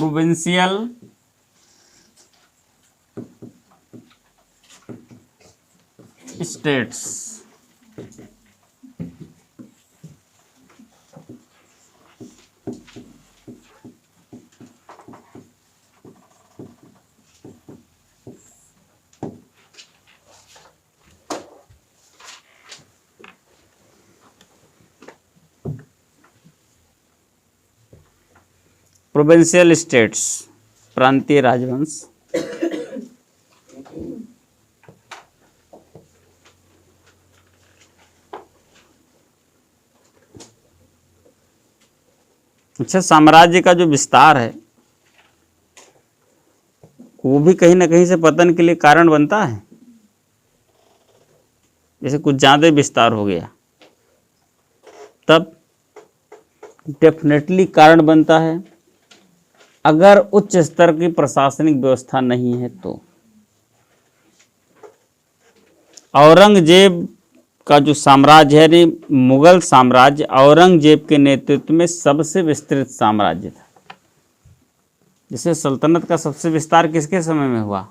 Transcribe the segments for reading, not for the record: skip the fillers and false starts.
Provincial states. Provincial states, प्रांतीय राजवंश। अच्छा, साम्राज्य का जो विस्तार है वो भी कहीं ना कहीं से पतन के लिए कारण बनता है। जैसे कुछ ज़्यादा विस्तार हो गया तब डेफिनेटली कारण बनता है। अगर उच्च स्तर की प्रशासनिक व्यवस्था नहीं है तो औरंगजेब का जो साम्राज्य है, यानी मुगल साम्राज्य औरंगजेब के नेतृत्व में सबसे विस्तृत साम्राज्य था। जिसे सल्तनत का सबसे विस्तार किसके समय में हुआ?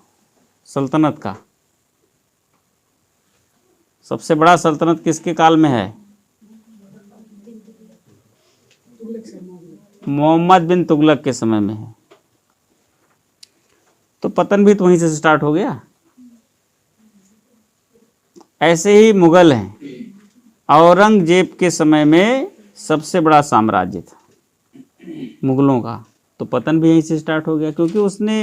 सल्तनत का सबसे बड़ा सल्तनत किसके काल में है? मोहम्मद बिन तुगलक के समय में है। तो पतन भी तो वहीं से स्टार्ट हो गया। ऐसे ही मुगल हैं, औरंगजेब के समय में सबसे बड़ा साम्राज्य था मुगलों का, तो पतन भी यहीं से स्टार्ट हो गया। क्योंकि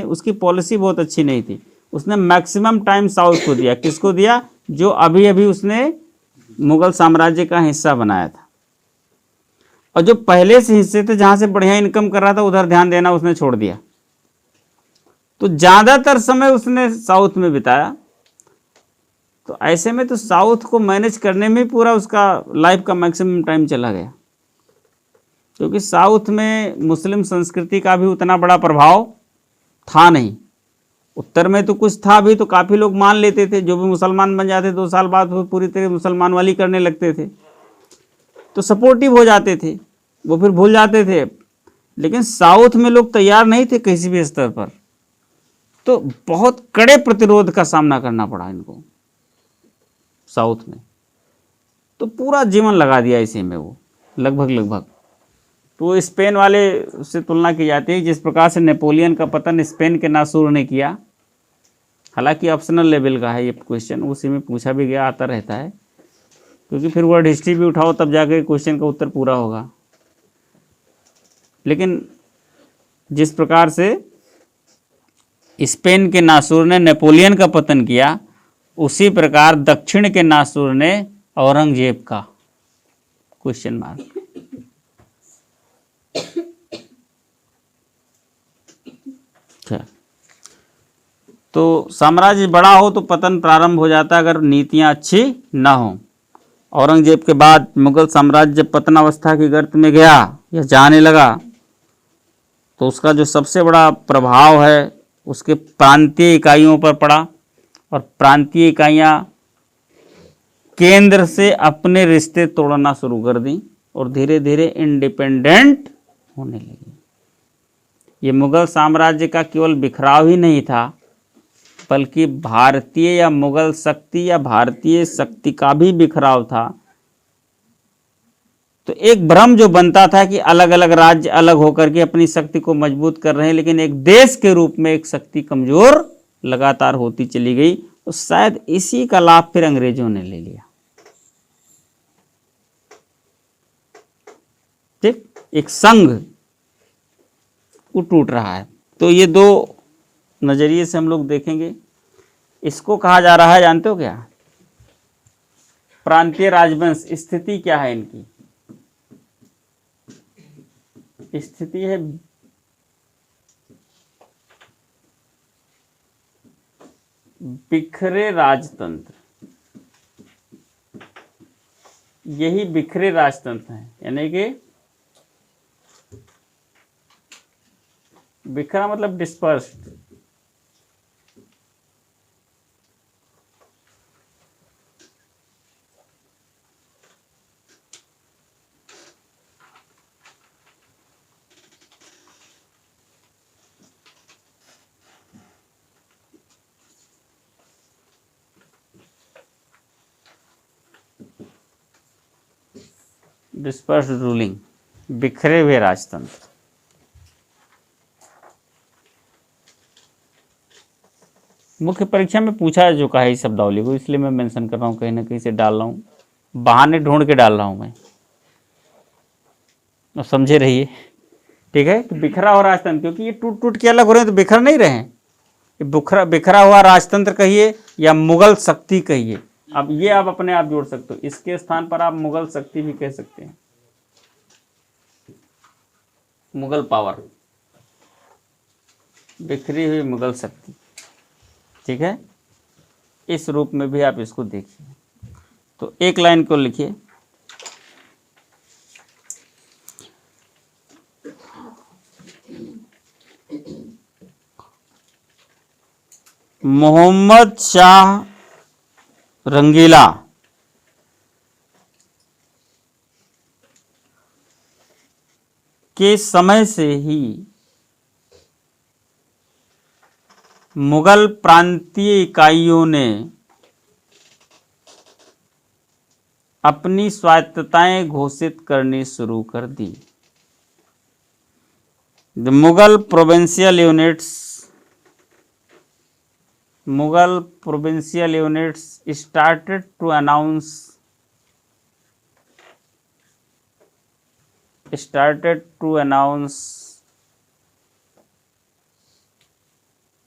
उसकी पॉलिसी बहुत अच्छी नहीं थी। उसने मैक्सिमम टाइम साउथ को दिया। किसको दिया? जो अभी अभी उसने मुगल साम्राज्य का हिस्सा बनाया था। और जो पहले से हिस्से थे जहां से बढ़िया इनकम कर रहा था उधर ध्यान देना उसने छोड़ दिया। तो ज़्यादातर समय उसने साउथ में बिताया। तो ऐसे में तो साउथ को मैनेज करने में पूरा उसका लाइफ का मैक्सिमम टाइम चला गया। क्योंकि साउथ में मुस्लिम संस्कृति का भी उतना बड़ा प्रभाव था नहीं। उत्तर में तो कुछ था भी, तो काफ़ी लोग मान लेते थे। जो भी मुसलमान बन जाते 2 साल बाद वो पूरी तरह मुसलमान वाली करने लगते थे, तो सपोर्टिव हो जाते थे, वो फिर भूल जाते थे। लेकिन साउथ में लोग तैयार नहीं थे किसी भी स्तर पर, तो बहुत कड़े प्रतिरोध का सामना करना पड़ा इनको साउथ में। तो पूरा जीवन लगा दिया इसी में वो लगभग। तो स्पेन वाले से तुलना की जाती है। जिस प्रकार से नेपोलियन का पतन स्पेन के नासूर ने किया, हालांकि ऑप्शनल लेवल का है ये क्वेश्चन, उसी में पूछा भी गया, आता रहता है। क्योंकि फिर वर्ड हिस्ट्री भी उठाओ तब जाके क्वेश्चन का उत्तर पूरा होगा। लेकिन जिस प्रकार से स्पेन के नासूर ने नेपोलियन का पतन किया, उसी प्रकार दक्षिण के नासूर ने औरंगजेब का, क्वेश्चन मार्क। तो साम्राज्य बड़ा हो तो पतन प्रारंभ हो जाता है अगर नीतियां अच्छी ना हो। औरंगजेब के बाद मुगल साम्राज्य पतनावस्था की गर्त में गया या जाने लगा, तो उसका जो सबसे बड़ा प्रभाव है उसके प्रांतीय इकाइयों पर पड़ा। और प्रांतीय इकाइयाँ केंद्र से अपने रिश्ते तोड़ना शुरू कर दी और धीरे धीरे इंडिपेंडेंट होने लगी। ये मुगल साम्राज्य का केवल बिखराव ही नहीं था, बल्कि भारतीय या मुगल शक्ति या भारतीय शक्ति का भी बिखराव था। तो एक भ्रम जो बनता था कि अलग अलग राज्य अलग होकर के अपनी शक्ति को मजबूत कर रहे हैं, लेकिन एक देश के रूप में एक शक्ति कमजोर लगातार होती चली गई। तो शायद इसी का लाभ फिर अंग्रेजों ने ले लिया। ठीक, एक संघ वो टूट रहा है। तो ये 2 नजरिए से हम लोग देखेंगे। इसको कहा जा रहा है, जानते हो क्या? प्रांतीय राजवंश। स्थिति क्या है इनकी? स्थिति है बिखरे राजतंत्र। यही बिखरे राजतंत्र है, यानी कि बिखरा मतलब डिस्पर्स्ड। डिस्पर्स्ड रूलिंग, बिखरे हुए राजतंत्र। मुख्य परीक्षा में पूछा है जो कहा है इस शब्दावली को, इसलिए मैं मेंशन कर रहा हूँ, कहीं ना कहीं से डाल रहा हूँ, बहाने ढूंढ के डाल रहा हूँ मैं, अब समझे रहिए। ठीक है, तो बिखरा हुआ राजतंत्र, क्योंकि ये टूट टूट के अलग हो रहे हैं तो बिखर नहीं रहे हैं, बिखरा बिखरा हुआ राजतंत्र कहिए या मुगल शक्ति कहिए। अब ये आप अपने आप जोड़ सकते हो, इसके स्थान पर आप मुगल शक्ति भी कह सकते हैं, मुगल पावर, बिखरी हुई मुगल शक्ति। ठीक है, इस रूप में भी आप इसको देखिए। तो एक लाइन को लिखिए, मोहम्मद शाह रंगीला के समय से ही मुगल प्रांतीय इकाइयों ने अपनी स्वायत्तताएं घोषित करनी शुरू कर दी। The Mughal provincial units started to announce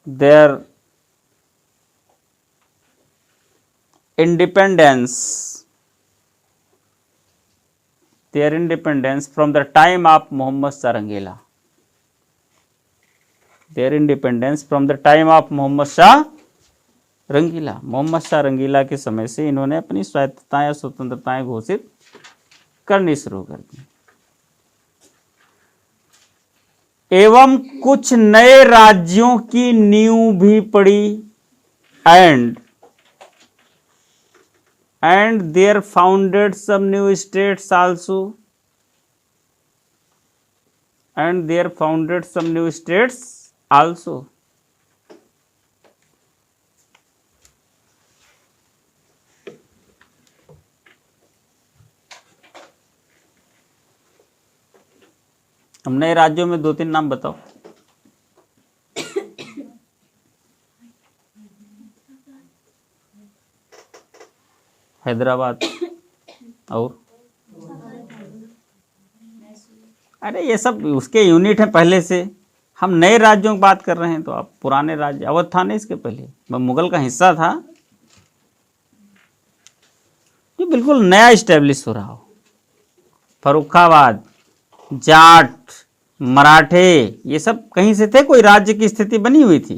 their independence from the time of Muhammad Shah Rangila. Their independence from the time of Muhammad Shah रंगीला, मोहम्मद शाह रंगीला के समय से इन्होंने अपनी स्वायत्तताएं या स्वतंत्रताएं घोषित करनी शुरू कर दी, एवं कुछ नए राज्यों की नींव भी पड़ी। And there founded some new states also, हम नए राज्यों में 2-3 नाम बताओ। हैदराबाद, और अरे ये सब उसके यूनिट हैं पहले से, हम नए राज्यों की बात कर रहे हैं। तो आप पुराने राज्य, अवध था नहीं इसके पहले, वह मुगल का हिस्सा था, ये बिल्कुल नया इस्टेब्लिश हो रहा हो। फर्रुखाबाद, जाट, मराठे, ये सब कहीं से थे, कोई राज्य की स्थिति बनी हुई थी?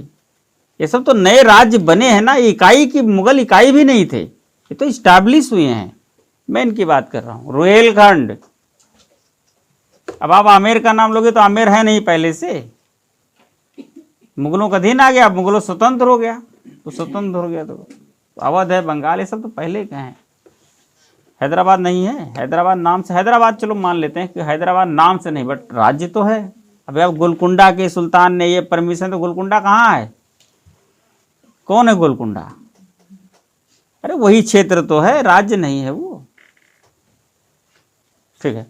ये सब तो नए राज्य बने हैं ना, इकाई की मुगल इकाई भी नहीं थे, ये तो इस्टेब्लिश हुए हैं। मैं इनकी बात कर रहा हूँ। रुहेलखंड, अब आप आमेर का नाम लोगे तो आमेर है नहीं पहले से, मुगलों का अधीन आ गया, मुगलों स्वतंत्र हो गया, तो स्वतंत्र हो गया तो अवध है, बंगाल, ये सब तो पहले के हैं। हैदराबाद नहीं है, हैदराबाद नाम से, हैदराबाद चलो मान लेते हैं कि हैदराबाद नाम से नहीं, बट राज्य तो है। अभी अब गोलकुंडा के सुल्तान ने ये परमिशन, तो गोलकुंडा कहाँ है? कौन है गोलकुंडा? अरे वही क्षेत्र तो है, राज्य नहीं है वो। ठीक है,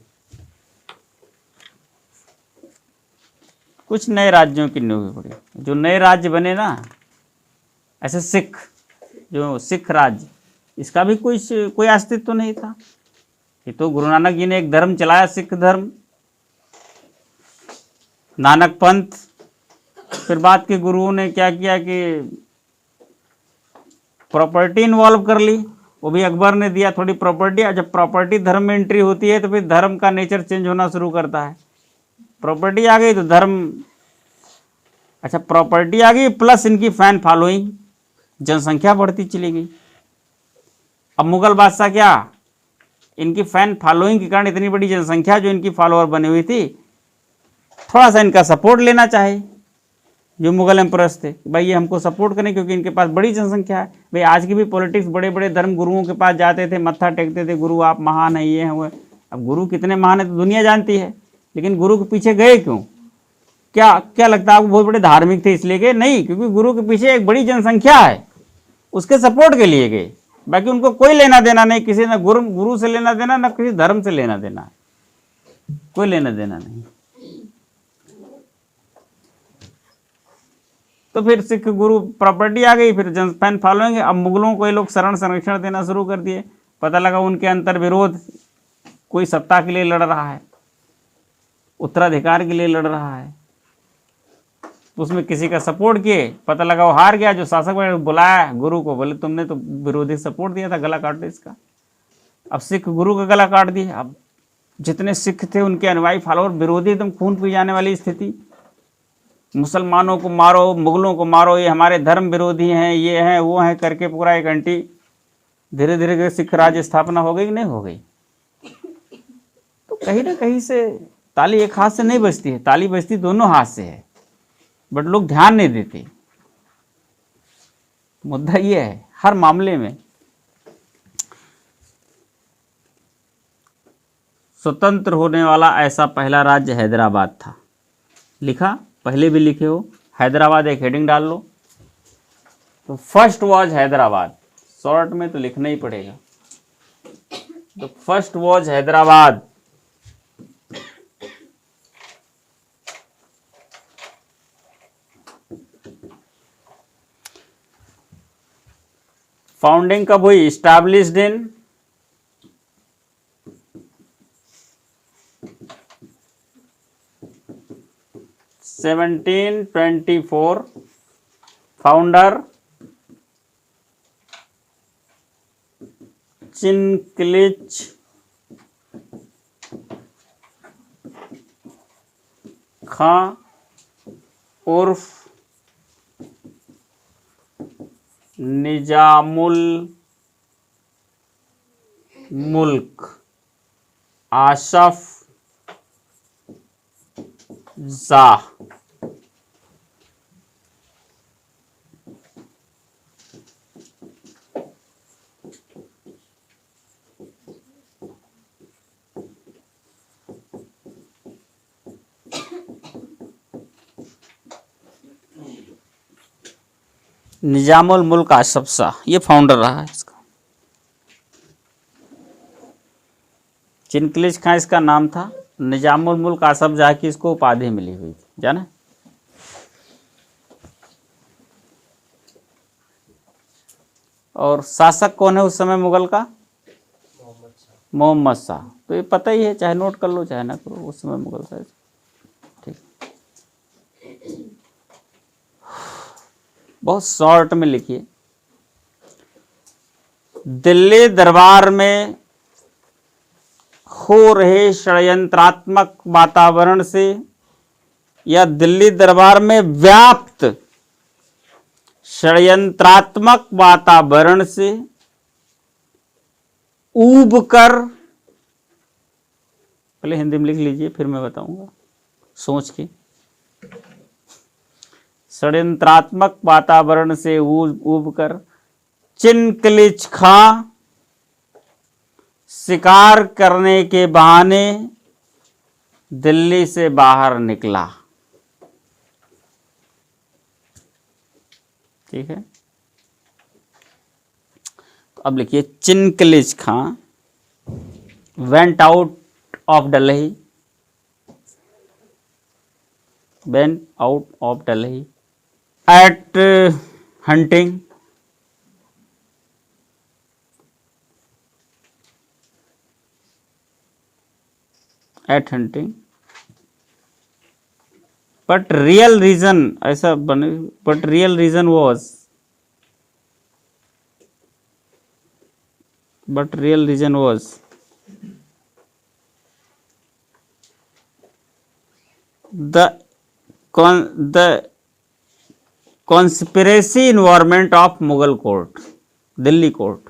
कुछ नए राज्यों की नींव पड़ी, जो नए राज्य बने ना, ऐसे सिख, जो सिख राज्य, इसका भी कोई अस्तित्व तो नहीं था। ये तो गुरु नानक जी ने एक धर्म चलाया, सिख धर्म, नानक पंथ। फिर बाद के गुरुओं ने क्या किया कि प्रॉपर्टी इन्वॉल्व कर ली, वो भी अकबर ने दिया थोड़ी प्रॉपर्टी। जब प्रॉपर्टी धर्म में एंट्री होती है तो फिर धर्म का नेचर चेंज होना शुरू करता है। प्रॉपर्टी आ गई तो धर्म, अच्छा प्रॉपर्टी आ गई प्लस इनकी फैन फॉलोइंग, जनसंख्या बढ़ती चली गई। अब मुगल बादशाह क्या, इनकी फैन फॉलोइंग के कारण इतनी बड़ी जनसंख्या जो इनकी फॉलोअर बनी हुई थी, थोड़ा सा इनका सपोर्ट लेना चाहे जो मुगल एम्परर्स थे, भाई ये हमको सपोर्ट करें क्योंकि इनके पास बड़ी जनसंख्या है। भाई आज की भी पॉलिटिक्स, बड़े बड़े धर्म गुरुओं के पास जाते थे, मत्था टेकते थे, गुरु आप महान है, ये हैं वो। अब गुरु कितने महान है तो दुनिया जानती है, लेकिन गुरु के पीछे गए क्यों? क्या लगता है आपको बहुत बड़े धार्मिक थे इसलिए गए? नहीं, क्योंकि गुरु के पीछे एक बड़ी जनसंख्या है, उसके सपोर्ट के लिए गए। बाकी उनको कोई लेना देना नहीं, किसी ना गुरु से लेना देना, ना किसी धर्म से लेना देना, कोई लेना देना नहीं। तो फिर सिख गुरु प्रॉपर्टी आ गई, फिर जन फैन फॉलोइंग। अब मुगलों को ये लोग शरण संरक्षण देना शुरू कर दिए। पता लगा उनके अंतर विरोध, कोई सत्ता के लिए लड़ रहा है, उत्तराधिकार के लिए लड़ रहा है, तो उसमें किसी का सपोर्ट किए, पता लगा वो हार गया। जो शासक बुलाया गुरु को, बोले तुमने तो विरोधी सपोर्ट दिया था, गला काट दो इसका। अब सिख गुरु का गला काट दिया। अब जितने सिख थे उनके अनुयायी फॉलोअर विरोधी, एकदम खून पी जाने वाली स्थिति। मुसलमानों को मारो, मुगलों को मारो, ये हमारे धर्म विरोधी हैं, ये हैं वो हैं करके पूरा एक घंटी। धीरे धीरे सिख राज्य स्थापना हो गई कि नहीं हो गई? तो कहीं ना कहीं से ताली एक हाथ से नहीं बजती है, ताली बजती दोनों हाथ से है, बट लोग ध्यान नहीं देते। मुद्दा ये है हर मामले में। स्वतंत्र होने वाला ऐसा पहला राज्य हैदराबाद था। लिखा, पहले भी लिखे हो, हैदराबाद एक हेडिंग डाल लो। तो फर्स्ट वॉज हैदराबाद, शॉर्ट में तो लिखना ही पड़ेगा। तो फर्स्ट वॉज हैदराबाद। फाउंडिंग कब हुई? इस्टैब्लिश्ड इन 1724। फाउंडर चिनक्लिच खां उर्फ निजामुल मुल्क आसफ जाह। निजामुल मुल्क आसफ शाह ये फाउंडर रहा है इसका। चिनक्लिच खां इसका नाम था। निजामुल मुल्क आसफ शाह की इसको उपाधि मिली हुई थी, जाना। और शासक कौन है उस समय मुगल का? मोहम्मद शाह। तो ये पता ही है, चाहे नोट कर लो चाहे ना करो, उस समय मुगल शाह। ठीक, बहुत शॉर्ट में लिखिए। दिल्ली दरबार में हो रहे षड्यंत्रात्मक वातावरण से या दिल्ली दरबार में व्याप्त षड्यंत्रात्मक वातावरण से ऊब कर, पहले हिंदी में लिख लीजिए फिर मैं बताऊंगा सोच के। षड्यंत्रात्मक वातावरण से ऊब कर चिनक्लिच खां शिकार करने के बहाने दिल्ली से बाहर निकला। ठीक है, तो अब लिखिए Chin Qilich Khan went out of Delhi, went out of Delhi at hunting but real reason ऐसा बने, but real reason was the conspiracy environment of Mughal court, Delhi court,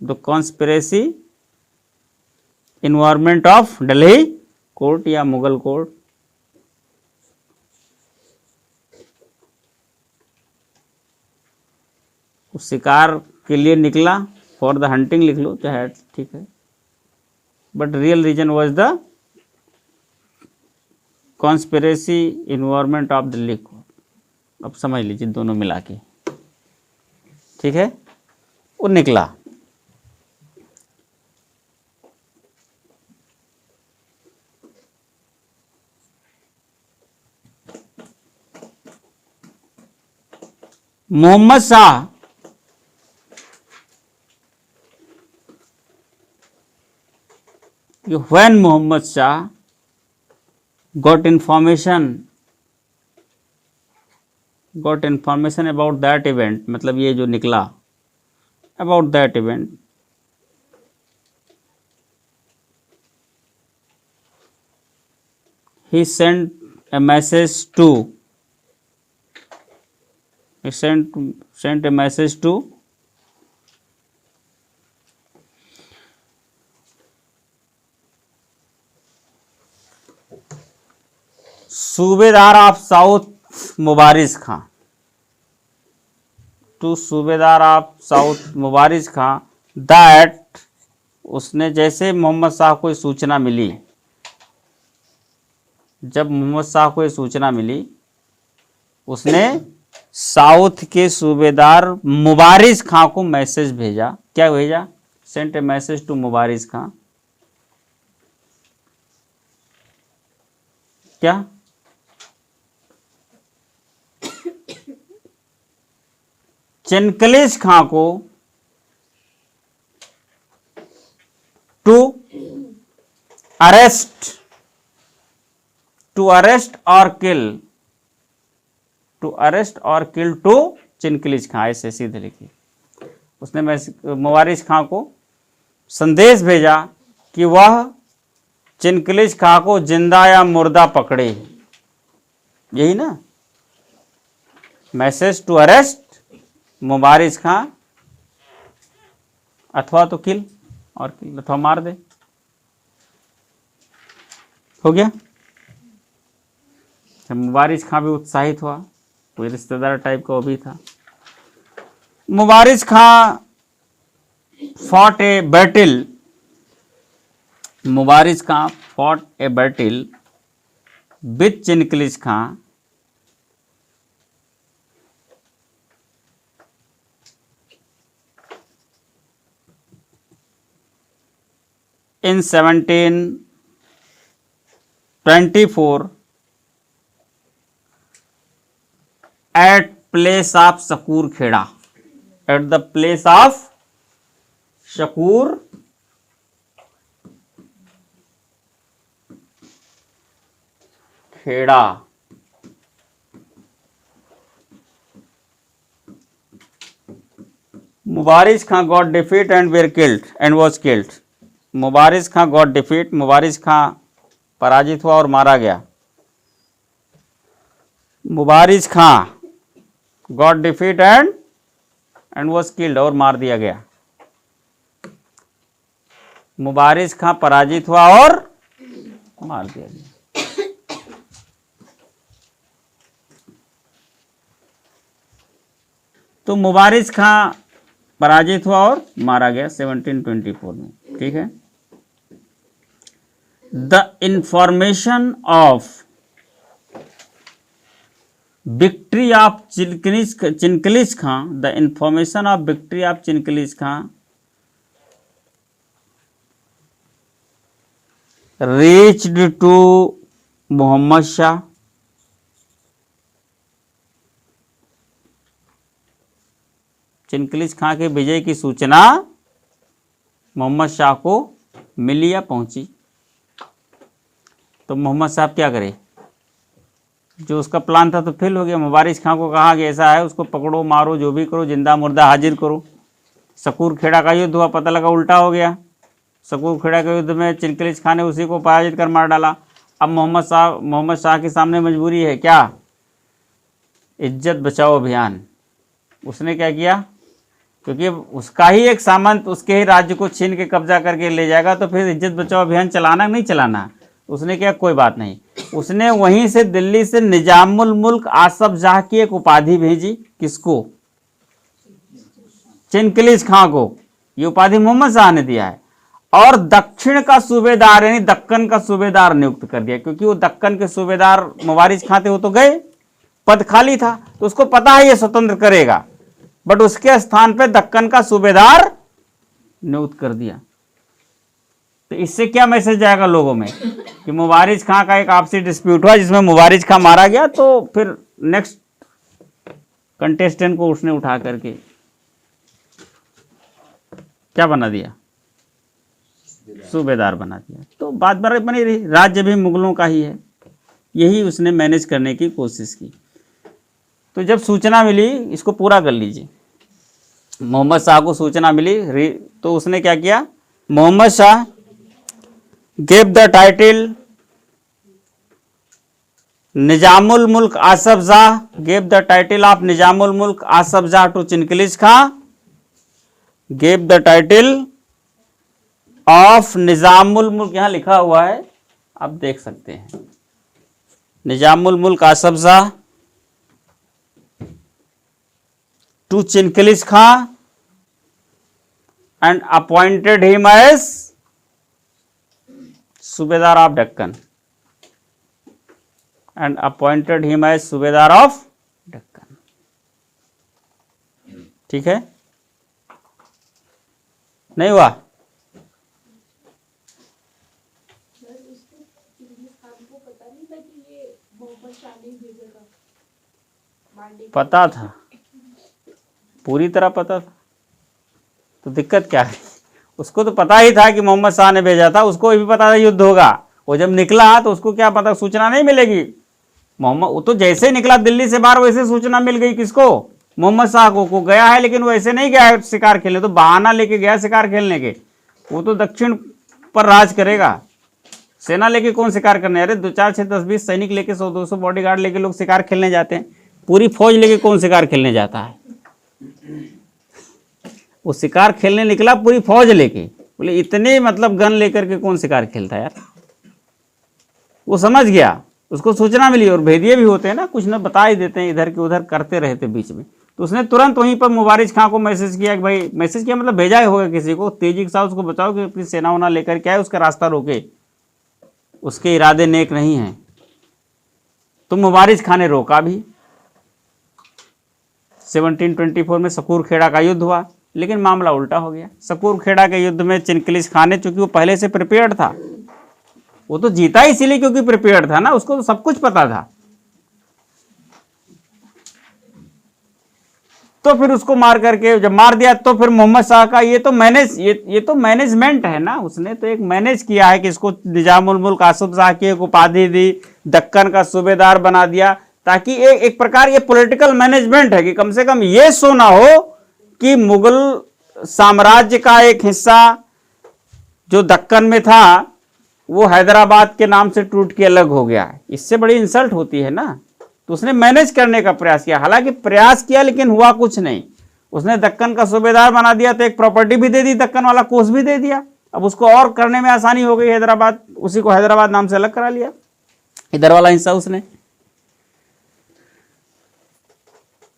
the conspiracy environment of Delhi court या मुगल कोर्ट। शिकार के लिए निकला, फॉर द हंटिंग लिख लो चाहे, ठीक है, but real reason was the conspiracy environment of Delhi court. अब समझ लीजिए दोनों मिला के, ठीक है। वो निकला Mohammad Shah when Mohammad Shah got information about that event, मतलब ये जो निकला about that event, he sent a message to सूबेदार ऑफ साउथ मुबारिज खां, टू सूबेदार ऑफ साउथ मुबारिज खां दैट, उसने जैसे मोहम्मद शाह को सूचना मिली, जब मोहम्मद शाह को सूचना मिली, उसने साउथ के सूबेदार मुबारिज खां को मैसेज भेजा। क्या भेजा? सेंट ए मैसेज टू मुबारिज खां। क्या? चिनकलिश खां को टू अरेस्ट और किल टू चिनकलिश खां, ऐसे सीधे लिखी। उसने मुबारिज खां को संदेश भेजा कि वह चिनकलिश खां को जिंदा या मुर्दा पकड़े। यही ना? मैसेज टू अरेस्ट मुबारिज खां, अथवा तो किल, और किल अथवा मार दे। हो गया? मुबारिज खां भी उत्साहित हुआ, कोई रिश्तेदार टाइप का वो भी था। Mubariz Khan fought a battle, Mubariz Khan fought a battle with Chin Qilich Khan in 1724 at place of Shakur Kheda, at the place of Shakur Kheda. Mubariz Khan got defeat and was killed। Mubariz Khan got defeat, Mubariz Khan पराजित हुआ और मारा गया। Mubariz Khan got defeat and was killed, और मार दिया गया। मुबारिज खां पराजित हुआ और मार दिया गया। तो मुबारिज खां पराजित हुआ और मारा गया 1724 में। ठीक है। The information of victory of Chin Qilich Khan, the information of victory of Chin Qilich Khan reached to Mohammad Shah, Chin Qilich Khan के विजय की सूचना मोहम्मद शाह को मिली या पहुंची। तो मोहम्मद साहब क्या करे? जो उसका प्लान था तो फेल हो गया। मुबारिज खां को कहा कि ऐसा है, उसको पकड़ो, मारो, जो भी करो, जिंदा मुर्दा हाजिर करो। शकूर खेड़ा का युद्ध हुआ, पता लगा उल्टा हो गया। शकूर खेड़ा के युद्ध में चिनकलिश खां ने उसी को पराजित कर मार डाला। अब मोहम्मद शाह के सामने मजबूरी है क्या? इज्जत बचाओ अभियान। उसने क्या किया? क्योंकि उसका ही एक सामंत उसके ही राज्य को छीन के कब्जा करके ले जाएगा, तो फिर इज्जत बचाओ अभियान चलाना नहीं चलाना। उसने क्या, कोई बात नहीं, उसने वहीं से दिल्ली से निजामुल मुल्क आसफ जाह की एक उपाधि भेजी। किसको? चिनकलिश खां को। ये उपाधि मोहम्मद शाह ने दिया है। और दक्षिण का सूबेदार यानी दक्कन का सूबेदार नियुक्त कर दिया, क्योंकि वो दक्कन के सूबेदार मुबारिज खां थे, वो तो गए, पद खाली था, तो उसको पता है ये स्वतंत्र करेगा, बट उसके स्थान पे दक्कन का सूबेदार नियुक्त कर दिया। तो इससे क्या मैसेज जाएगा लोगों में कि मुबारिज खां का एक आपसी डिस्प्यूट हुआ जिसमें मुबारिज खां मारा गया, तो फिर नेक्स्ट कंटेस्टेंट को उसने उठा करके क्या बना दिया, सूबेदार बना दिया। तो बात बनी रही, राज्य भी मुगलों का ही है, यही उसने मैनेज करने की कोशिश की। तो जब सूचना मिली, इसको पूरा कर लीजिए, मोहम्मद शाह को सूचना मिली तो उसने क्या किया, Mohammad Shah gave the title Nizam ul Mulk Asaf Shah, gave the title of Nizam ul Mulk Asaf Shah to Chin Qilich Khan, gave the title of Nizam ul Mulk, यहां लिखा हुआ है आप देख सकते हैं, Nizam ul Mulk Asaf Shah to Chin Qilich Khan and appointed him as subedar of Deccan, and appointed him as subedar of Deccan. ठीक है, नहीं हुआ? पता था, पूरी तरह पता था, तो दिक्कत क्या है, उसको तो पता ही था कि मोहम्मद शाह ने भेजा था, उसको भी पता था युद्ध होगा। वो जब निकला तो उसको क्या पता, सूचना नहीं मिलेगी। मोहम्मद वो तो जैसे ही निकला दिल्ली से बाहर, वैसे सूचना मिल गई किसको, मोहम्मद शाह को गया है, लेकिन वो ऐसे नहीं गया है शिकार खेलने, तो बहाना लेके गया शिकार खेलने के। वो तो दक्षिण पर राज करेगा, सेना लेके कौन शिकार करने, अरे 2 4 6 10 20 सैनिक लेके 100 200 बॉडीगार्ड लेके लोग शिकार खेलने जाते हैं, पूरी फौज लेके कौन शिकार खेलने जाता है। वो शिकार खेलने निकला पूरी फौज लेके, बोले इतने मतलब गन लेकर के कौन शिकार खेलता है यार। वो समझ गया, उसको सूचना मिली, और भेदिए भी होते हैं ना, कुछ ना बता ही देते हैं, इधर के उधर करते रहते बीच में। तो उसने तुरंत वहीं पर मुबारिज खां को मैसेज किया कि भाई, मैसेज किया मतलब भेजा ही होगा किसी को, तेजी के साथ उसको बताओ कि अपनी सेना वोना लेकर के आए, उसका रास्ता रोके, उसके इरादे नेक नहीं हैं। तो मुबारिज खां ने रोका भी। 1724 में सकूर खेड़ा का युद्ध हुआ, लेकिन मामला उल्टा हो गया। सकूर खेड़ा के युद्ध में चिनकिलिश खां ने, चूंकि वो पहले से प्रिपेयर्ड था, वो तो जीता इसीलिए क्योंकि प्रिपेयर्ड था ना, उसको तो सब कुछ पता था। तो फिर उसको मार करके जब मार दिया, तो फिर मोहम्मद शाह का ये तो मैनेजमेंट है ना, उसने तो एक मैनेज किया है कि इसको निजामुल मुल्क आसफ शाह की एक उपाधि दी, दक्कन का सूबेदार बना दिया, ताकि एक प्रकार ये पॉलिटिकल मैनेजमेंट है कि कम से कम ये सो ना हो कि मुगल साम्राज्य का एक हिस्सा जो दक्कन में था वो हैदराबाद के नाम से टूट के अलग हो गया है। इससे बड़ी इंसल्ट होती है ना। तो उसने मैनेज करने का प्रयास किया, हालांकि प्रयास किया लेकिन हुआ कुछ नहीं। उसने दक्कन का सूबेदार बना दिया, तो एक प्रॉपर्टी भी दे दी, दक्कन वाला कोष भी दे दिया। अब उसको और करने में आसानी हो गई, हैदराबाद, उसी को हैदराबाद नाम से अलग करा लिया, इधर वाला हिस्सा उसने।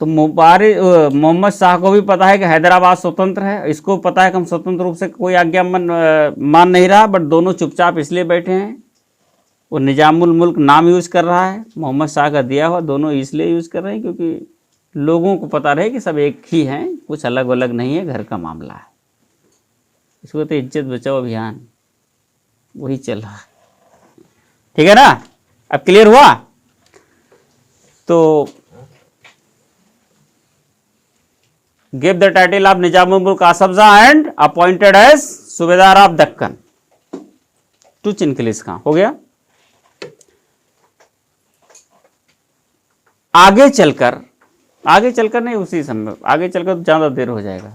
तो मोहम्मद शाह को भी पता है कि हैदराबाद स्वतंत्र है, इसको पता है कि हम स्वतंत्र रूप से कोई आज्ञा मान नहीं रहा, बट दोनों चुपचाप इसलिए बैठे हैं। वो निजामुल मुल्क नाम यूज कर रहा है, मोहम्मद शाह का दिया हुआ, दोनों इसलिए यूज कर रहे हैं क्योंकि लोगों को पता रहे कि सब एक ही हैं, कुछ अलग अलग नहीं है, घर का मामला है। इसको तो इज्जत बचाओ अभियान वही चल रहा है, ठीक है ना। अब क्लियर हुआ? तो give the title of Nizam ul Mulk Asaf Shah and appointed as subedar of Deccan to Chin Qilich Khan, हो गया। आगे चलकर नहीं, उसी समय आगे चलकर तो ज्यादा देर हो जाएगा।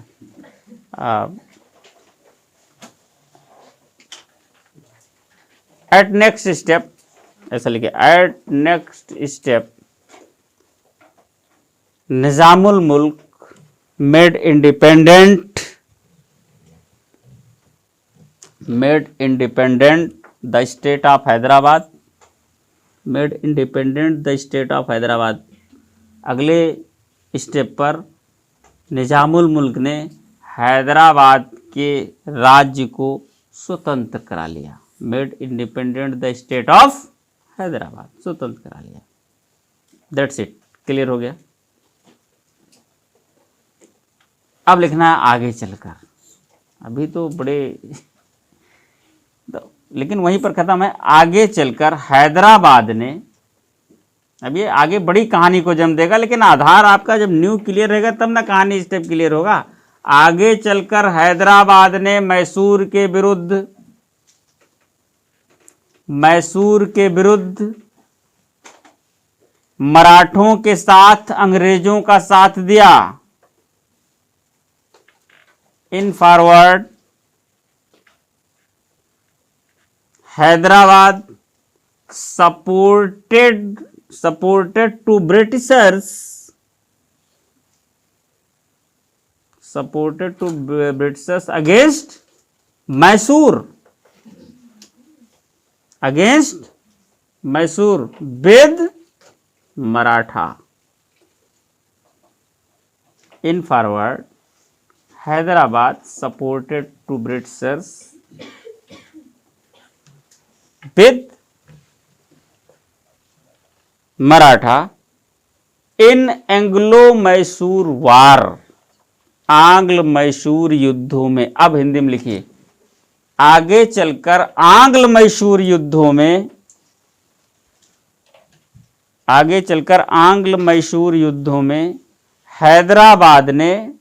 एट नेक्स्ट स्टेप, ऐसा लिखे, एट नेक्स्ट स्टेप निजामुल मुल्क made independent the state of Hyderabad, made independent the state of Hyderabad। अगले स्टेप पर निजामुल मुल्क ने हैदराबाद के राज्य को स्वतंत्र करा लिया। Made independent the state of Hyderabad, स्वतंत्र करा लिया। दैट्स इट, क्लियर हो गया। अब लिखना है आगे चलकर, अभी तो बड़े लेकिन वहीं पर खत्म है। आगे चलकर हैदराबाद ने अब ये आगे बड़ी कहानी को जन्म देगा, लेकिन आधार आपका जब न्यू क्लियर रहेगा तब ना कहानी स्टेप क्लियर होगा। आगे चलकर हैदराबाद ने मैसूर के विरुद्ध मराठों के साथ अंग्रेजों का साथ दिया। In forward Hyderabad supported to Britishers against Mysore with Maratha. In forward, Hyderabad supported to Britishers with Maratha in Anglo Mysore war, आंग्ल मैसूर युद्धों में। अब हिंदी में लिखिए, आगे चलकर आंग्ल मैसूर युद्धों में हैदराबाद ने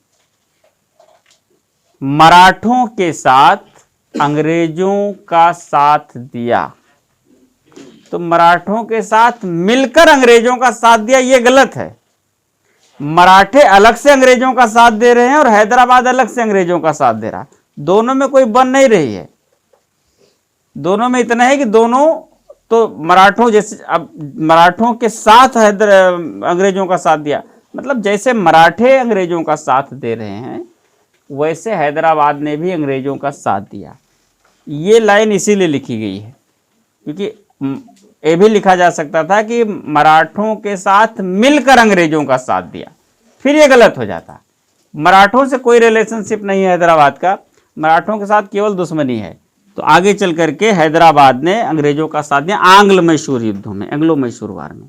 मराठों के साथ अंग्रेजों का साथ दिया। तो मराठों के साथ मिलकर अंग्रेजों का साथ दिया, यह गलत है। मराठे अलग से अंग्रेजों का साथ दे रहे हैं और हैदराबाद अलग से अंग्रेजों का साथ दे रहा है। दोनों में कोई बन नहीं रही है। दोनों में इतना है कि दोनों तो मराठों जैसे, अब मराठों के साथ अंग्रेजों का साथ दिया, मतलब जैसे मराठे अंग्रेजों का साथ दे रहे हैं वैसे हैदराबाद ने भी अंग्रेजों का साथ दिया। ये लाइन इसीलिए लिखी गई है क्योंकि ये भी लिखा जा सकता था कि मराठों के साथ मिलकर अंग्रेजों का साथ दिया, फिर ये गलत हो जाता। मराठों से कोई रिलेशनशिप नहीं है हैदराबाद का, मराठों के साथ केवल दुश्मनी है। तो आगे चल करके हैदराबाद ने अंग्रेजों का साथ दिया आंग्ल मैसूर युद्धों में, एंग्लो मैसूर वार में।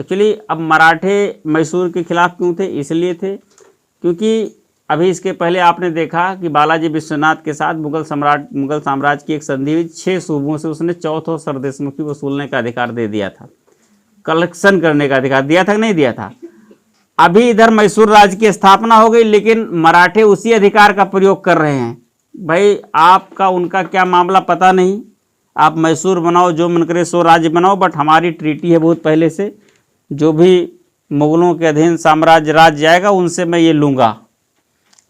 एक्चुअली अब मराठे मैसूर के खिलाफ क्यों थे? इसलिए थे क्योंकि अभी इसके पहले आपने देखा कि बालाजी विश्वनाथ के साथ मुगल साम्राज्य की एक संधि हुई। 6 सूबों से उसने चौथो सरदेशमुखी वसूलने का अधिकार दे दिया था, कलेक्शन करने का अधिकार दिया था कि नहीं दिया था। अभी इधर मैसूर राज्य की स्थापना हो गई, लेकिन मराठे उसी अधिकार का प्रयोग कर रहे हैं। भाई आपका उनका क्या मामला पता नहीं, आप मैसूर बनाओ, जो मन करे सो राज्य बनाओ, बट हमारी ट्रीटी है बहुत पहले से, जो भी मुगलों के अधीन साम्राज्य राज्य जाएगा उनसे मैं ये लूँगा।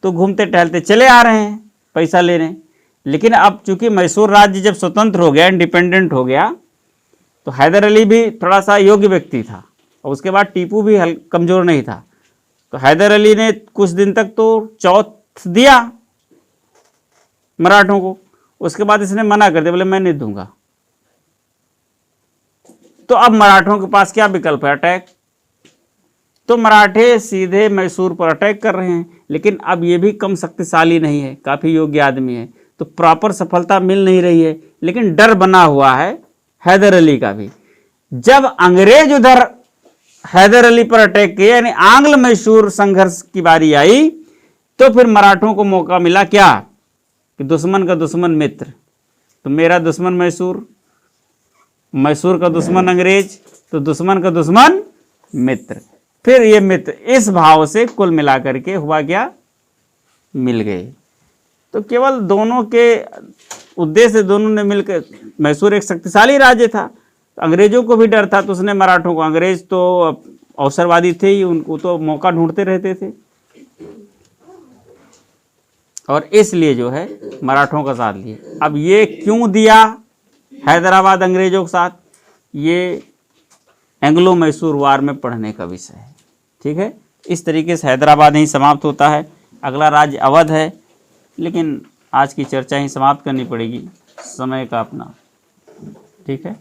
तो घूमते टहलते चले आ रहे हैं पैसा लेने। लेकिन अब चूंकि मैसूर राज्य जब स्वतंत्र हो गया, इंडिपेंडेंट हो गया, तो हैदर अली भी थोड़ा सा योग्य व्यक्ति था और उसके बाद टीपू भी कमज़ोर नहीं था। तो हैदर अली ने कुछ दिन तक तो चौथ दिया मराठों को, उसके बाद इसने मना कर दिया, बोले मैं नहीं दूंगा। तो अब मराठों के पास क्या विकल्प है? अटैक। तो मराठे सीधे मैसूर पर अटैक कर रहे हैं, लेकिन अब ये भी कम शक्तिशाली नहीं है, काफ़ी योग्य आदमी है, तो प्रॉपर सफलता मिल नहीं रही है। लेकिन डर बना हुआ है हैदर अली का भी। जब अंग्रेज उधर हैदर अली पर अटैक किए, यानी आंग्ल मैसूर संघर्ष की बारी आई, तो फिर मराठों को मौका मिला क्या कि दुश्मन का दुश्मन मित्र। तो मेरा दुश्मन मैसूर, मैसूर का दुश्मन अंग्रेज, तो दुश्मन का दुश्मन मित्र। फिर ये मित्र इस भाव से कुल मिलाकर के हुआ क्या, मिल गए। तो केवल दोनों के उद्देश्य, दोनों ने मिलकर, मैसूर एक शक्तिशाली राज्य था, तो अंग्रेजों को भी डर था, तो उसने मराठों को, अंग्रेज तो अवसरवादी थे ही, उनको तो मौका ढूंढते रहते थे, और इसलिए जो है मराठों का साथ लिए। अब ये क्यों दिया हैदराबाद अंग्रेजों के साथ, ये एंग्लो मैसूर वार में पढ़ने का विषय है। ठीक है, इस तरीके से हैदराबाद यहीं समाप्त होता है। अगला राज्य अवध है, लेकिन आज की चर्चा ही समाप्त करनी पड़ेगी समय का अपना। ठीक है।